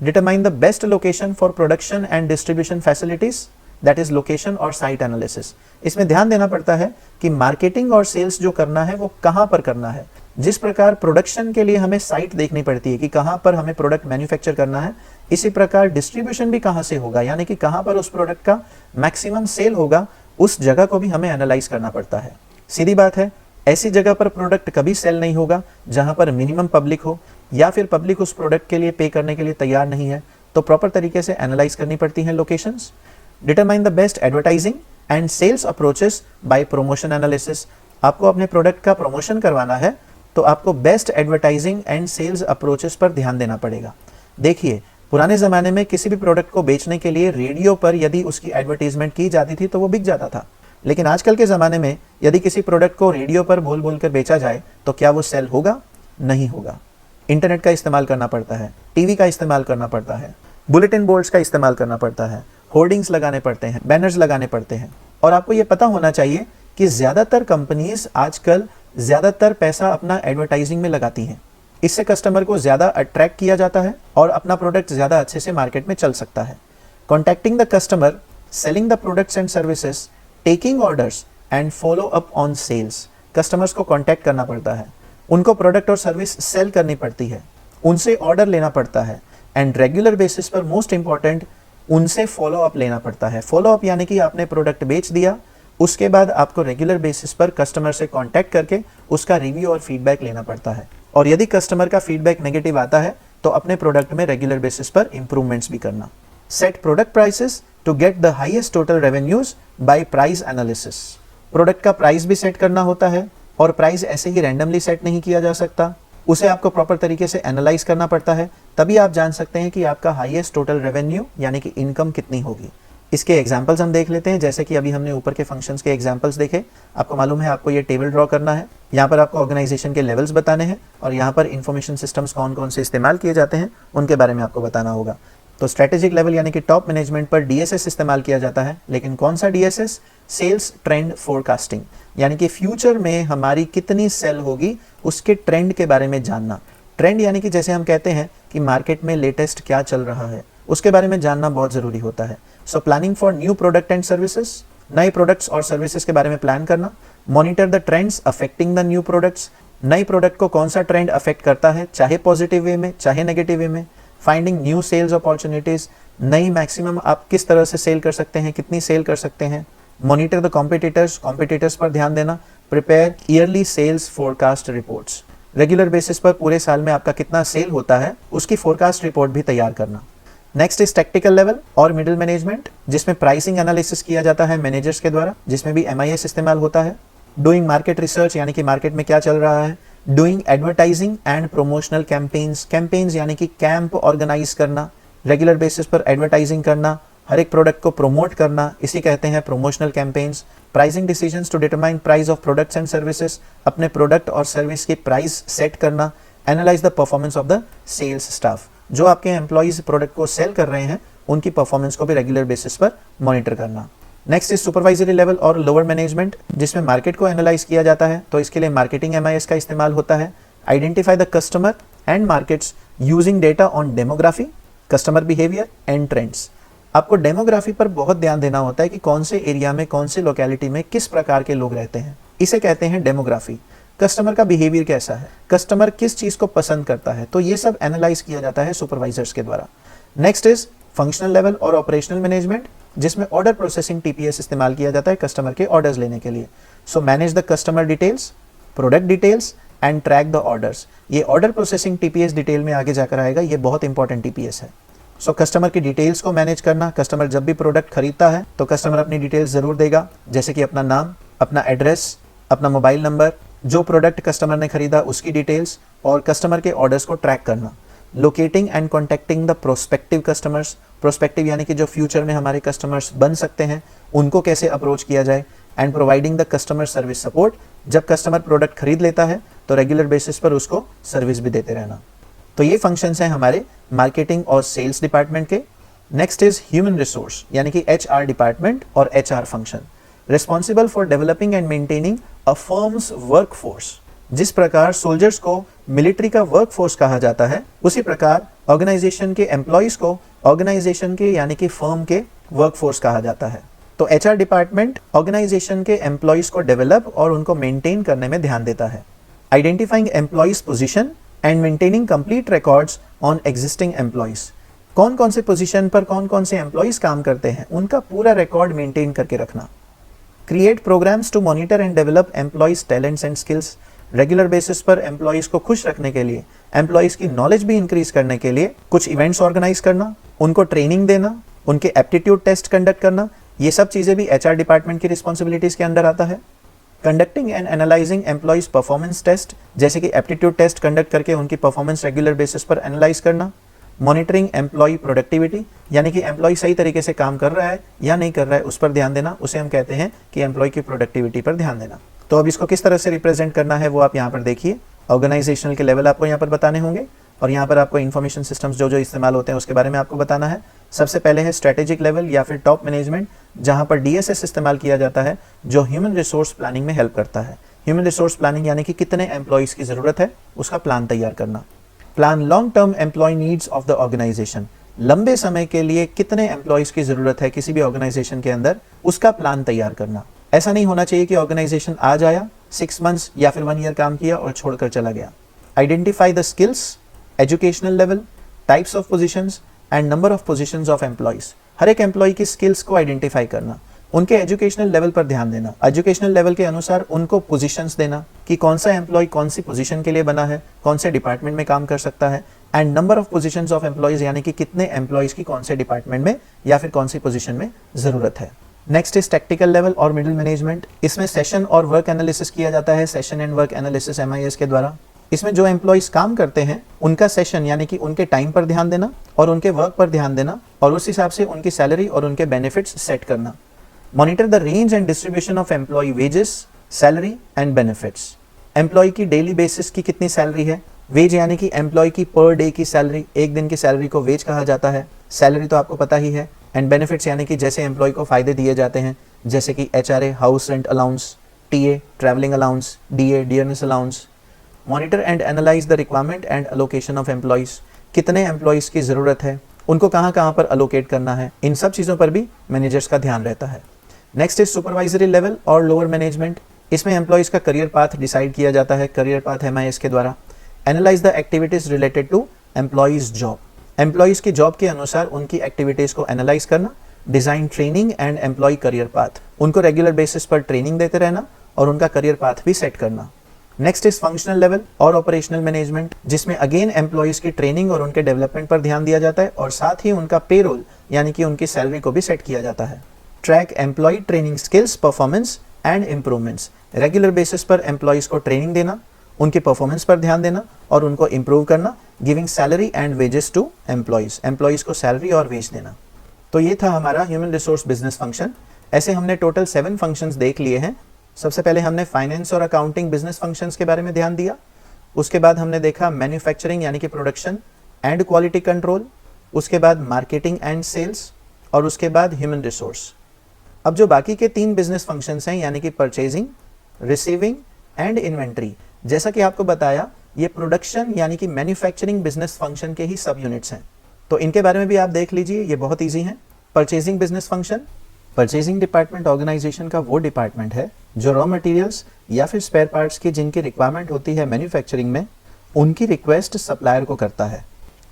Speaker 1: Determine the best location for production and distribution facilities. That is location और साइट एनालिसिस। इसमें ध्यान देना पड़ता है कि मार्केटिंग और सेल्स जो करना है वो कहाँ पर करना है। जिस प्रकार प्रोडक्शन के लिए हमें साइट देखनी पड़ती है कि कहाँ पर हमें प्रोडक्ट मैन्युफैक्चर करना है, इसी प्रकार डिस्ट्रीब्यूशन भी कहाँ से होगा, यानी कि कहाँ पर उस प्रोडक्ट का मैक्सिमम सेल होगा, उस जगह को भी हमें एनालाइज करना पड़ता है। सीधी बात है, ऐसी जगह पर प्रोडक्ट कभी सेल नहीं होगा जहां पर मिनिमम पब्लिक हो या फिर पब्लिक उस प्रोडक्ट के लिए पे करने के लिए तैयार नहीं है, तो प्रॉपर तरीके से एनालाइज करनी पड़ती हैं locations. Determine the best advertising and sales approaches by promotion analysis. आपको अपने प्रोडक्ट का प्रमोशन करवाना है तो आपको best advertising and sales approaches पर ध्यान देना पड़ेगा। देखिए, पुराने ज़माने में किसी भी प्रोडक्ट को बेचने के लिए रेडियो पर यदि उसकी एडवर्टीजमेंट की जाती थी तो वो बिक जाता था, लेकिन आजकल के ज़माने में यदि किसी प्रोडक्ट को रेडियो पर बोल बोल कर बेचा जाए तो क्या वो सेल होगा? नहीं होगा। इंटरनेट का इस्तेमाल करना पड़ता है, टीवी का इस्तेमाल करना पड़ता है, बुलेटिन बोर्ड्स का इस्तेमाल करना पड़ता है, होर्डिंग्स लगाने पड़ते हैं, बैनर्स लगाने पड़ते हैं। और आपको ये पता होना चाहिए कि ज़्यादातर कंपनीज आजकल ज़्यादातर पैसा अपना एडवर्टाइजिंग में लगाती हैं। इससे कस्टमर को ज़्यादा अट्रैक्ट किया जाता है और अपना प्रोडक्ट ज़्यादा अच्छे से मार्केट में चल सकता है। Contacting the customer, selling the products and services, taking orders and follow up on sales. Customers को कॉन्टैक्ट करना पड़ता है, उनको प्रोडक्ट और सर्विस सेल करनी पड़ती है, उनसे ऑर्डर लेना पड़ता है एंड रेगुलर बेसिस पर मोस्ट इंपॉर्टेंट उनसे फॉलो अप लेना पड़ता है। फॉलो अप यानी कि आपने प्रोडक्ट बेच दिया, उसके बाद आपको रेगुलर बेसिस पर कस्टमर से कॉन्टैक्ट करके उसका रिव्यू और फीडबैक लेना पड़ता है। और यदि कस्टमर का फीडबैक नेगेटिव आता है तो अपने प्रोडक्ट में रेगुलर बेसिस पर इंप्रूवमेंट्स भी करना। Set product prices to get the highest total revenues by price analysis. Product का प्राइस भी सेट करना होता है और प्राइस ऐसे ही रैंडमली सेट नहीं किया जा सकता, उसे आपको प्रॉपर तरीके से एनालाइज करना पड़ता है, तभी आप जान सकते हैं कि आपका हाईएस्ट टोटल रेवेन्यू यानी कि इनकम कितनी होगी। इसके एग्जाम्पल्स हम देख लेते हैं। जैसे कि अभी हमने ऊपर के फंक्शंस के एग्जाम्पल्स देखे, आपको मालूम है आपको ये टेबल ड्रॉ करना है, यहाँ पर आपको ऑर्गेनाइजेशन के लेवल्स बताने हैं और यहाँ पर इंफॉर्मेशन सिस्टम्स कौन कौन से इस्तेमाल किए जाते हैं उनके बारे में आपको बताना होगा। तो स्ट्रेटेजिक लेवल यानी कि टॉप मैनेजमेंट पर डीएसएस इस्तेमाल किया जाता है, लेकिन कौन सा डीएसएस? सेल्स ट्रेंड फोरकास्टिंग, यानी कि फ्यूचर में हमारी कितनी सेल होगी उसके ट्रेंड के बारे में जानना। ट्रेंड यानी कि जैसे हम कहते हैं कि मार्केट में लेटेस्ट क्या चल रहा है, उसके बारे में जानना बहुत ज़रूरी होता है। So planning for new product and services, नए प्रोडक्ट्स और सर्विसेज के बारे में प्लान करना। Monitor the trends affecting the new products, नई प्रोडक्ट को कौन सा ट्रेंड अफेक्ट करता है, चाहे पॉजिटिव वे में चाहे नेगेटिव वे में। फाइंडिंग न्यू सेल्स अपॉर्चुनिटीज, नई मैक्सिमम आप किस तरह से सेल कर सकते हैं, कितनी सेल कर सकते हैं। मॉनिटर द कॉम्पिटिटर्स पर ध्यान देना। Prepare yearly sales forecast reports, regular basis पर पूरे साल में आपका कितना सेल होता है उसकी फोरकास्ट रिपोर्ट भी तैयार करना। नेक्स्ट इज टेक्निकल लेवल और मिडिल मैनेजमेंट, जिसमें प्राइसिंग एनालिसिस किया जाता है मैनेजर्स के द्वारा, जिसमें भी MIS इस्तेमाल होता है। डूइंग मार्केट रिसर्च यानी कि मार्केट में क्या चल रहा है। Doing advertising and promotional campaigns यानी कि कैंप ऑर्गेनाइज करना, रेगुलर बेसिस पर एडवर्टाइजिंग करना, हर एक प्रोडक्ट को प्रोमोट करना, इसी कहते हैं promotional campaigns. Pricing decisions to determine price of products and services, अपने प्रोडक्ट और सर्विस की प्राइस सेट करना। Analyse the performance of the sales staff, जो आपके एम्प्लॉइज प्रोडक्ट को सेल कर रहे हैं उनकी परफॉर्मेंस को भी रेगुलर बेसिस पर मॉनिटर करना। नेक्स्ट इज सुपरवाइजरी लेवल और लोअर मैनेजमेंट, जिसमें मार्केट को एनालाइज किया जाता है, तो इसके लिए मार्केटिंग MIS का इस्तेमाल होता है। Identify the customer and markets using data on demography, customer behaviour and trends. आपको डेमोग्राफी पर बहुत ध्यान देना होता है कि कौन से एरिया में, कौन से लोकेलिटी में किस प्रकार के लोग रहते हैं, इसे कहते हैं डेमोग्राफी। कस्टमर का बिहेवियर कैसा है, कस्टमर किस चीज़ को पसंद करता है, तो ये सब एनालाइज किया जाता है सुपरवाइजर्स के द्वारा। नेक्स्ट इज फंक्शनल लेवल और ऑपरेशनल मैनेजमेंट, जिसमें ऑर्डर प्रोसेसिंग TPS इस्तेमाल किया जाता है कस्टमर के ऑर्डर्स लेने के लिए। So manage the customer details, product details and track the orders. ये ऑर्डर प्रोसेसिंग TPS डिटेल में आगे जाकर आएगा, ये बहुत इंपॉर्टेंट TPS है। सो कस्टमर की डिटेल्स को मैनेज करना। कस्टमर जब भी प्रोडक्ट खरीदता है तो कस्टमर अपनी डिटेल्स ज़रूर देगा, जैसे कि अपना नाम, अपना एड्रेस, अपना मोबाइल नंबर, जो प्रोडक्ट कस्टमर ने खरीदा उसकी डिटेल्स और कस्टमर के ऑर्डर्स को ट्रैक करना। Locating and contacting the prospective customers, prospective यानी कि जो फ्यूचर में हमारे कस्टमर्स बन सकते हैं उनको कैसे अप्रोच किया जाए। And providing the customer service support, जब कस्टमर प्रोडक्ट खरीद लेता है तो रेगुलर बेसिस पर उसको सर्विस भी देते रहना। तो ये फंक्शंस हैं हमारे मार्केटिंग और सेल्स डिपार्टमेंट के। नेक्स्ट इज ह्यूमन रिसोर्स यानी कि HR डिपार्टमेंट और HR function, responsible for developing and maintaining a firms workforce. जिस प्रकार सोल्जर्स को मिलिट्री का वर्कफोर्स कहा जाता है, उसी प्रकार ऑर्गेनाइजेशन के एम्प्लॉइज को ऑर्गेनाइजेशन के यानी कि फर्म के वर्कफोर्स कहा जाता है। तो एचआर डिपार्टमेंट ऑर्गेनाइजेशन के एम्प्लॉयज को डेवलप और उनको मेंटेन करने में ध्यान देता है। Identifying employees position and maintaining complete records on existing employees, कौन कौन से पोजीशन पर कौन कौन से एम्प्लॉयज काम करते हैं उनका पूरा रिकॉर्ड मेंटेन करके रखना। Create programs to monitor and develop employees talents and skills, regular basis पर एम्प्लॉयज को खुश रखने के लिए, एम्प्लॉयज की नॉलेज भी इंक्रीज करने के लिए कुछ इवेंट्स ऑर्गेनाइज करना, उनको ट्रेनिंग देना, उनके एप्टीट्यूड टेस्ट कंडक्ट करना, ये सब चीजें भी एचआर डिपार्टमेंट की रिस्पॉन्सिबिलिटीज के अंदर आता है। Conducting and analysing employees performance test, जैसे कि एप्टीट्यूड टेस्ट कंडक्ट करके उनकी परफॉर्मेंस रेगुलर बेसिस पर एनालाइज करना। मॉनिटरिंग एम्प्लॉय प्रोडक्टिविटी, यानी कि एम्प्लॉय सही तरीके से काम कर रहा है या नहीं कर रहा है उस पर ध्यान देना, उसे हम कहते हैं कि एम्प्लॉय की प्रोडक्टिविटी पर ध्यान देना। तो अब इसको किस तरह से रिप्रेजेंट करना है वो आप यहाँ पर देखिए। ऑर्गेनाइजेशनल के लेवल आपको यहाँ पर बताने होंगे और यहाँ पर आपको इन्फॉर्मेशन सिस्टम्स जो जो इस्तेमाल होते हैं उसके बारे में आपको बताना है। सबसे पहले है स्ट्रेटेजिक लेवल या फिर टॉप मैनेजमेंट, जहाँ पर डीएसएस इस्तेमाल किया जाता है जो ह्यूमन रिसोर्स प्लानिंग में हेल्प करता है। ह्यूमन रिसोर्स प्लानिंग यानी कि कितने एम्प्लॉयज की जरूरत है उसका प्लान तैयार करना। Plan long term employee needs of the organisation, लंबे समय के लिए कितने एम्प्लॉयज की जरूरत है किसी भी ऑर्गेनाइजेशन के अंदर उसका प्लान तैयार करना। ऐसा नहीं होना चाहिए कि ऑर्गेनाइजेशन आज आया 6 मंथ्स या फिर 1 ईयर काम किया और छोड़कर चला गया। Identify the skills, educational level, types of positions and number of positions of employees, हर एक एम्प्लॉय की स्किल्स को आइडेंटिफाई करना, उनके एजुकेशनल लेवल पर ध्यान देना, एजुकेशनल लेवल के अनुसार उनको पोजीशंस देना कि कौन सा एम्प्लॉय कौन सी पोजीशन के लिए बना है, कौन से डिपार्टमेंट में काम कर सकता है, and number of positions of employees, यानी कि कितने एम्प्लॉयज की कौन से डिपार्टमेंट में या फिर कौन सी पोजीशन में जरूरत है। नेक्स्ट इज टेक्निकल लेवल और मिडिल मैनेजमेंट, इसमें सेशन और वर्क एनालिसिस किया जाता है, session and work analysis MIS के द्वारा। इसमें जो एम्प्लॉयज काम करते हैं उनका सेशन यानी कि उनके टाइम पर ध्यान देना और उनके वर्क पर ध्यान देना और उस हिसाब से उनकी सैलरी और उनके बेनिफिट्स सेट करना। Monitor the range and distribution of employee wages, salary and benefits, employee की डेली बेसिस की कितनी सैलरी है, वेज यानी कि एम्प्लॉय की पर डे की सैलरी, एक दिन की सैलरी को वेज कहा जाता है, सैलरी तो आपको पता ही है, एंड बेनिफिट्स यानी कि जैसे एम्प्लॉय को फायदे दिए जाते हैं जैसे कि HRA house rent allowance, TA travelling allowance, DA dearness allowance. Monitor and analyse the requirement and allocation of employees, कितने एम्प्लॉयज की जरूरत है, उनको कहाँ कहाँ पर अलोकेट करना है, इन सब चीज़ों पर भी मैनेजर्स का ध्यान रहता है। नेक्स्ट इज सुपरवाइजरी लेवल और लोअर मैनेजमेंट, इसमें एम्प्लॉयज का करियर पाथ डिसाइड किया जाता है करियर पाथ MIS के द्वारा। Analyse the activities related to employees job, employees की जॉब के अनुसार उनकी एक्टिविटीज को एनालाइज करना। Design training and employee career path, उनको रेगुलर बेसिस पर ट्रेनिंग देते रहना और उनका करियर पाथ भी सेट करना। नेक्स्ट इज फंक्शनल लेवल और ऑपरेशनल मैनेजमेंट, जिसमें अगेन एम्प्लॉयज की ट्रेनिंग और उनके डेवलपमेंट पर ध्यान दिया जाता है और साथ ही उनका पेरोल यानी कि उनकी सैलरी को भी सेट किया जाता है। Track employee training skills, performance and improvements, regular basis पर एम्प्लॉयज को ट्रेनिंग देना, उनकी परफॉर्मेंस पर ध्यान देना और उनको इंप्रूव करना। Giving salary and wages to employees, employees को सैलरी और वेज देना। तो ये था हमारा ह्यूमन रिसोर्स बिजनेस फंक्शन। ऐसे हमने टोटल 7 फंक्शंस देख लिए हैं। सबसे पहले हमने फाइनेंस और अकाउंटिंग बिजनेस फंक्शंस के बारे में ध्यान दिया। उसके बाद हमने देखा मैन्युफैक्चरिंग यानी कि प्रोडक्शन एंड क्वालिटी कंट्रोल, उसके बाद मार्केटिंग एंड सेल्स और उसके बाद ह्यूमन रिसोर्स। अब जो बाकी के 3 बिजनेस फंक्शंस हैं यानी कि परचेजिंग, रिसीविंग एंड इन्वेंट्री, जैसा कि आपको बताया ये प्रोडक्शन यानी कि मैन्युफैक्चरिंग बिजनेस फंक्शन के ही सब यूनिट्स हैं, तो इनके बारे में भी आप देख लीजिए, ये बहुत ईजी हैं। Purchasing business function, purchasing department organisation का वो डिपार्टमेंट है जो रॉ मटेरियल्स या फिर स्पेयर पार्ट्स की जिनकी रिक्वायरमेंट होती है मैन्युफैक्चरिंग में, उनकी रिक्वेस्ट सप्लायर को करता है।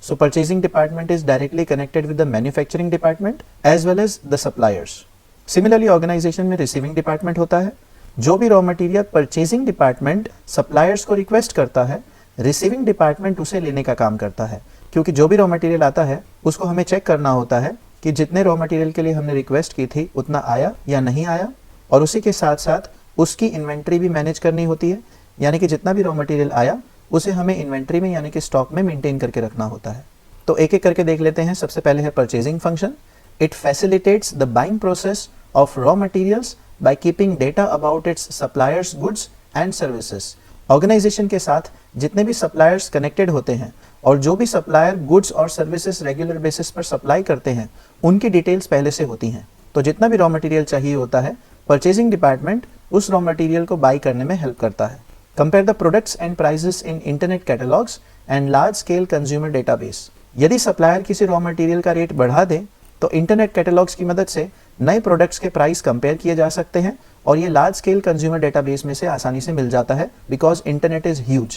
Speaker 1: So purchasing department is directly connected with the manufacturing department as well as the suppliers. Similarly organization में रिसीविंग डिपार्टमेंट होता है। जो भी raw material purchasing department suppliers को रिक्वेस्ट करता है, रिसीविंग डिपार्टमेंट उसे लेने का काम करता है, क्योंकि जो भी रॉ मटेरियल आता है उसको हमें चेक करना होता है कि जितने रॉ मटेरियल के लिए हमने रिक्वेस्ट की थी उतना आया या नहीं आया, और उसी के साथ साथ उसकी इन्वेंट्री भी मैनेज करनी होती है, यानी कि जितना भी रॉ मटेरियल आया उसे हमें इन्वेंट्री में यानी कि स्टॉक में मेंटेन करके रखना होता है। तो एक एक करके देख लेते हैं। सबसे पहले है purchasing function. It facilitates the buying process of raw materials by keeping data about its suppliers goods and services. Organisation के साथ जितने भी सप्लायर्स कनेक्टेड होते हैं और जो भी सप्लायर गुड्स और सर्विसेज रेगुलर बेसिस पर सप्लाई करते हैं उनकी डिटेल्स पहले से होती हैं। तो जितना भी रॉ मटेरियल चाहिए होता है, परचेजिंग डिपार्टमेंट उस रॉ मटेरियल को बाई करने में हेल्प करता है। Compare the products and prices in internet catalogues and large scale consumer database. यदि सप्लायर किसी रॉ मटेरियल का रेट बढ़ा दे तो इंटरनेट कैटलॉग्स की मदद से नए प्रोडक्ट्स के प्राइस कंपेयर किए जा सकते हैं और ये लार्ज स्केल कंज्यूमर डेटाबेस में से आसानी से मिल जाता है because internet is huge.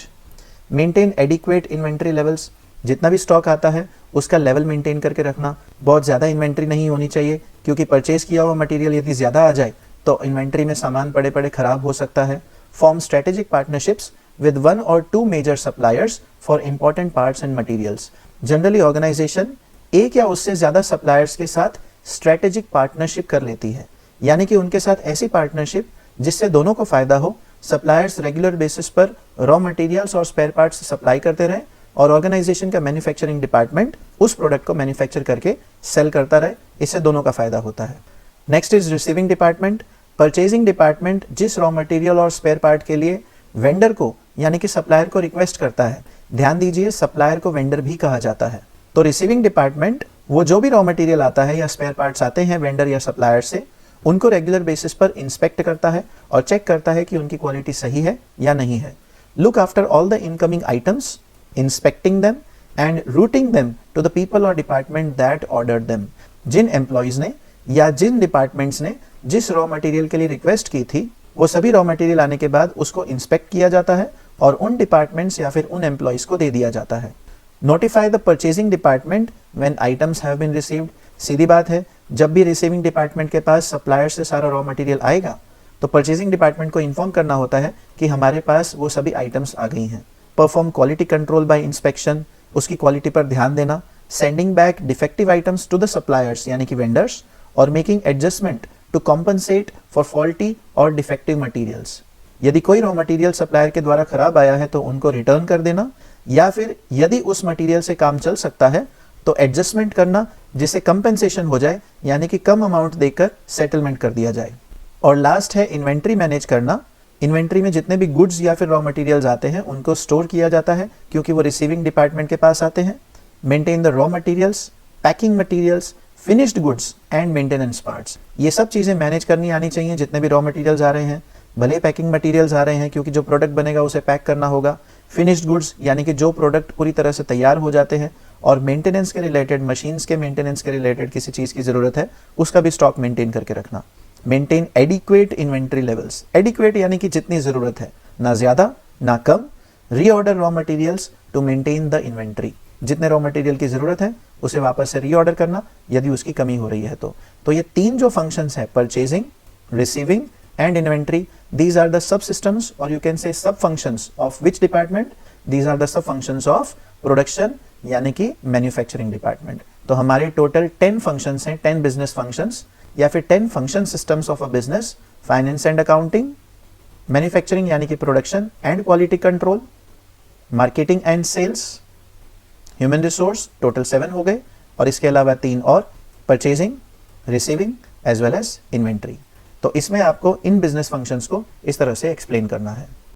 Speaker 1: Maintain adequate inventory levels, जितना भी स्टॉक आता है उसका लेवल मेंटेन करके रखना। बहुत ज़्यादा इन्वेंट्री नहीं होनी चाहिए क्योंकि परचेज किया हुआ मटेरियल यदि ज़्यादा आ जाए तो इन्वेंट्री में सामान पड़े पड़े खराब हो सकता है। Form strategic partnerships with 1 or 2 major suppliers for important parts and materials. Generally organisation एक या उससे ज़्यादा सप्लायर्स के साथ स्ट्रेटेजिक पार्टनरशिप कर लेती है, यानी कि उनके साथ ऐसी पार्टनरशिप जिससे दोनों को फायदा हो। सप्लायर्स रेगुलर बेसिस पर रॉ मटेरियल्स और स्पेयर पार्ट्स सप्लाई करते रहें और ऑर्गेनाइजेशन का मैन्युफैक्चरिंग डिपार्टमेंट उस प्रोडक्ट को मैन्युफैक्चर करके सेल करता रहे, इससे दोनों का फायदा होता है। Next is receiving department. Purchasing department जिस रॉ मटेरियल और स्पेयर पार्ट के लिए वेंडर को यानी कि सप्लायर को रिक्वेस्ट करता है, ध्यान दीजिए सप्लायर को वेंडर भी कहा जाता है। तो रिसीविंग डिपार्टमेंट वो जो भी रॉ मटेरियल आता है या स्पेयर पार्ट्स आते हैं वेंडर या सप्लायर से, उनको रेगुलर बेसिस पर इंस्पेक्ट करता है और चेक करता है कि उनकी क्वालिटी सही है या नहीं है। Look after all the incoming items, inspecting them and routing them to the people और डिपार्टमेंट दैट ऑर्डर्ड देम। जिन एम्प्लॉयज ने या जिन डिपार्टमेंट्स ने जिस रॉ मटेरियल के लिए रिक्वेस्ट की थी वो सभी रॉ मटेरियल आने के बाद उसको इंस्पेक्ट किया जाता है और उन डिपार्टमेंट्स या फिर उन एम्प्लॉयज को दे दिया जाता है। Notify the purchasing department when items have been received. सीधी बात है, जब भी रिसीविंग डिपार्टमेंट के पास सप्लायर से सारा रॉ मटेरियल आएगा तो परचेजिंग डिपार्टमेंट को इन्फॉर्म करना होता है कि हमारे पास वो सभी आइटम्स आ गई हैं। Perform quality control by inspection, उसकी क्वालिटी पर ध्यान देना। Sending back defective items to the suppliers यानी कि वेंडर्स और making adjustment to compensate for faulty और डिफेक्टिव मटीरियल्स। यदि कोई रॉ मटेरियल सप्लायर के द्वारा खराब आया है तो उनको रिटर्न कर देना, या फिर यदि उस मटेरियल से काम चल सकता है तो एडजस्टमेंट करना जिससे कंपेंसेशन हो जाए, यानी कि कम अमाउंट देकर सेटलमेंट कर दिया जाए। और लास्ट है इन्वेंट्री मैनेज करना। इन्वेंट्री में जितने भी गुड्स या फिर रॉ मटेरियल्स आते हैं उनको स्टोर किया जाता है क्योंकि वो रिसीविंग डिपार्टमेंट के पास आते हैं। Maintain the raw materials, packing materials, finished goods and maintenance parts. ये सब चीज़ें मैनेज करनी आनी चाहिए जितने भी रॉ मटेरियल्स आ रहे हैं। भले पैकिंग मटेरियल्स आ रहे हैं क्योंकि जो प्रोडक्ट बनेगा उसे पैक करना होगा। फिनिश्ड गुड्स यानी कि जो प्रोडक्ट पूरी तरह से तैयार हो जाते हैं, और मेंटेनेंस के रिलेटेड, मशीन्स के मेंटेनेंस के रिलेटेड किसी चीज़ की ज़रूरत है उसका भी स्टॉक मेंटेन करके रखना। Maintain adequate inventory levels. Adequate यानी कि जितनी ज़रूरत है, ना ज़्यादा ना कम। Reorder raw materials to maintain the inventory. जितने रॉ मटेरियल की ज़रूरत है उसे वापस से रीऑर्डर करना यदि उसकी कमी हो रही है तो ये तीन जो फंक्शंस है, purchasing, receiving and inventory, these are the subsystems or you can say sub functions of which department? These are the sub functions of production यानी कि मैन्युफैक्चरिंग डिपार्टमेंट। तो हमारे टोटल 10 फंक्शंस हैं, 10 बिजनेस फंक्शंस या फिर 10 function systems of a business. Finance and accounting, manufacturing यानी कि production and quality control, marketing and sales, human resource, total 7 हो गए, और इसके अलावा 3 और, purchasing, receiving as well as inventory. तो इसमें आपको इन बिजनेस फंक्शंस को इस तरह से एक्सप्लेन करना है।